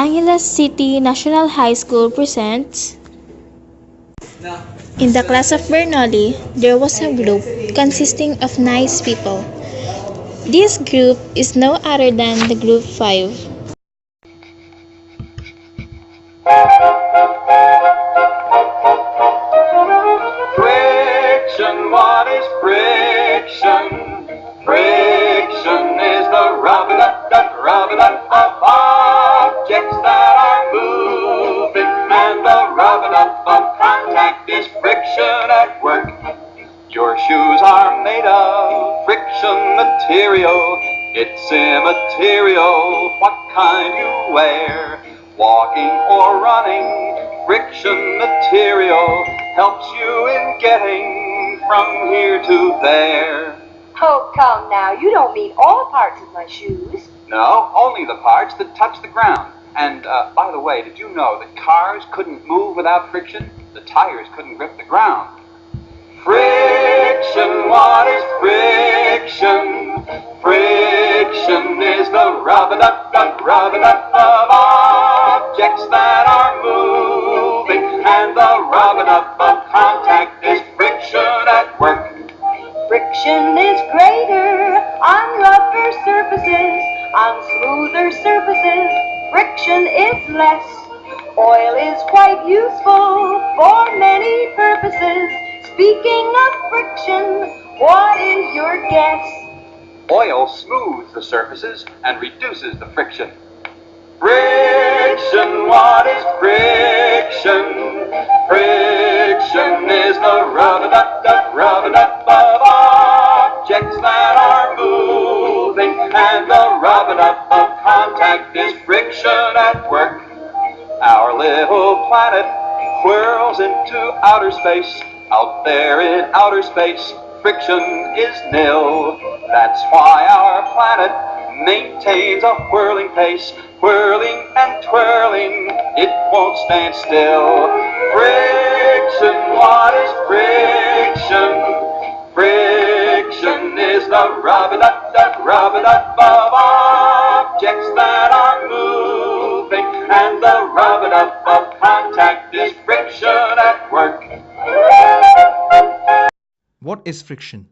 Angeles City National High School presents. In the class of Bernoulli, there was a group consisting of nice people. This group is no other than the group 5. Friction, what is friction? Friction is the rubbing up of objects that are moving, and the rubbing up of contact is friction at work. Your shoes are made of friction material. It's immaterial what kind you wear. Walking or running, friction material helps you in getting from here to there. Oh, come now, you don't mean all parts of my shoes. No, only the parts that touch the ground. And, by the way, did you know that cars couldn't move without friction? The tires couldn't grip the ground. Friction, what is friction? Friction is the rubbing up of objects that are moving, and the rubbing up of contact is friction at work. Friction is greater on rougher surfaces, on smoother surfaces, friction is less. Oil is quite useful for many purposes. Speaking of friction, what is your guess? Oil smooths the surfaces and reduces the friction. Friction, what is friction? Friction is the rubbing up of objects that are moving, and the rubbing up of contact is friction at work. Our little planet whirls into outer space. Out there in outer space, friction is nil. That's why our planet maintains a whirling pace. Whirling and twirling, it won't stand still. Friction, what is friction? Friction is the rubbing up of objects that are moving, and the rubbing up of contact is friction at work. What is friction?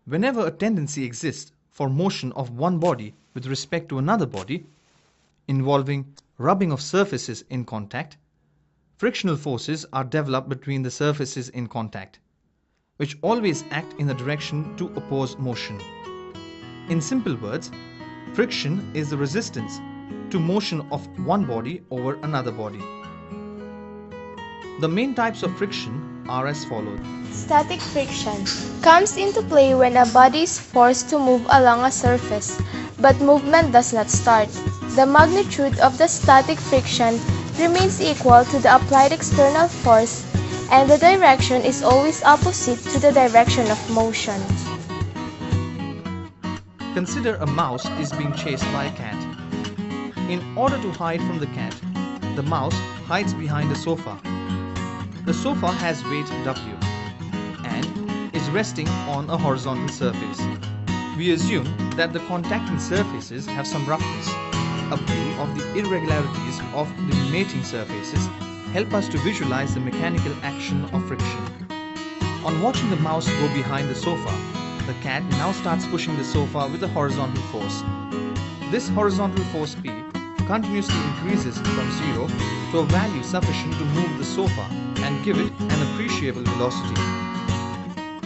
Whenever a tendency exists for motion of one body with respect to another body, involving rubbing of surfaces in contact, frictional forces are developed between the surfaces in contact, which always act in the direction to oppose motion. In simple words, friction is the resistance to motion of one body over another body. The main types of friction are as follows. Static friction comes into play when a body is forced to move along a surface, but movement does not start. The magnitude of the static friction remains equal to the applied external force, and the direction is always opposite to the direction of motion. Consider a mouse is being chased by a cat. In order to hide from the cat, the mouse hides behind a sofa. The sofa has weight W and is resting on a horizontal surface. We assume that the contacting surfaces have some roughness. A view of the irregularities of the mating surfaces help us to visualize the mechanical action of friction. On watching the mouse go behind the sofa, the cat now starts pushing the sofa with a horizontal force. This horizontal force P continuously increases from 0 to a value sufficient to move the sofa and give it an appreciable velocity.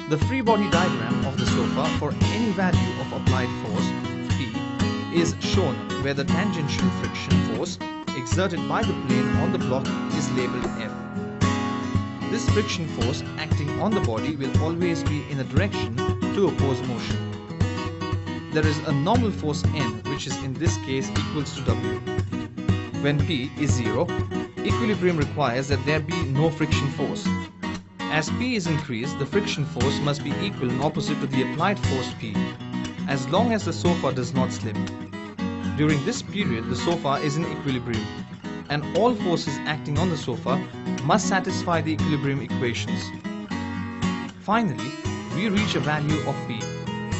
The free body diagram of the sofa for any value of applied force P is shown where the tangential friction force exerted by the plane on the block is labeled F. This friction force acting on the body will always be in a direction to oppose motion. There is a normal force N, which is in this case equals to W. When P is 0, equilibrium requires that there be no friction force. As P is increased, the friction force must be equal and opposite to the applied force P, as long as the sofa does not slip. During this period, the sofa is in equilibrium, and all forces acting on the sofa must satisfy the equilibrium equations. Finally, we reach a value of P,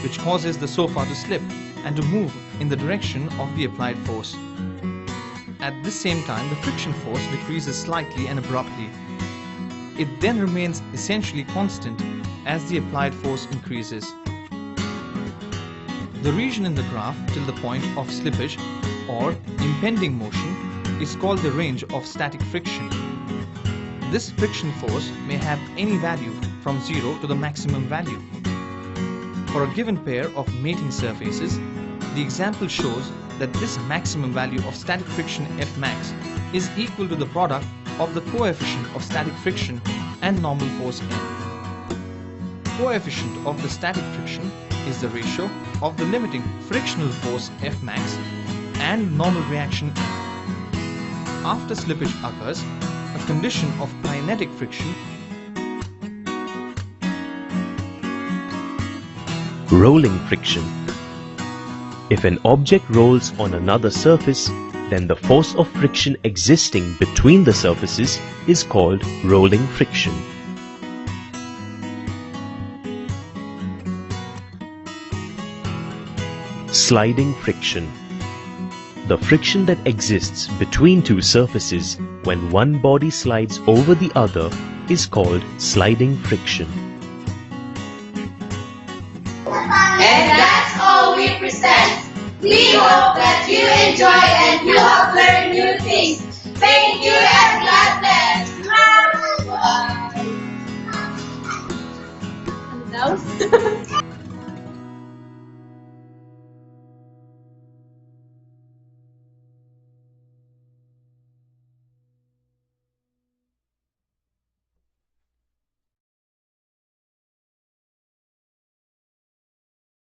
which causes the sofa to slip and to move in the direction of the applied force. At the same time, the friction force decreases slightly and abruptly. It then remains essentially constant as the applied force increases. The region in the graph till the point of slippage or impending motion is called the range of static friction. This friction force may have any value from 0 to the maximum value. For a given pair of mating surfaces, the example shows that this maximum value of static friction Fmax is equal to the product of the coefficient of static friction and normal force F. Coefficient of the static friction is the ratio of the limiting frictional force Fmax and normal reaction F. After slippage occurs, a condition of kinetic friction. Rolling friction. If an object rolls on another surface, then the force of friction existing between the surfaces is called rolling friction. Sliding friction. The friction that exists between two surfaces when one body slides over the other is called sliding friction. And that's all we present. We hope that you enjoy and you have learned new things. Thank you and God bless. Bye.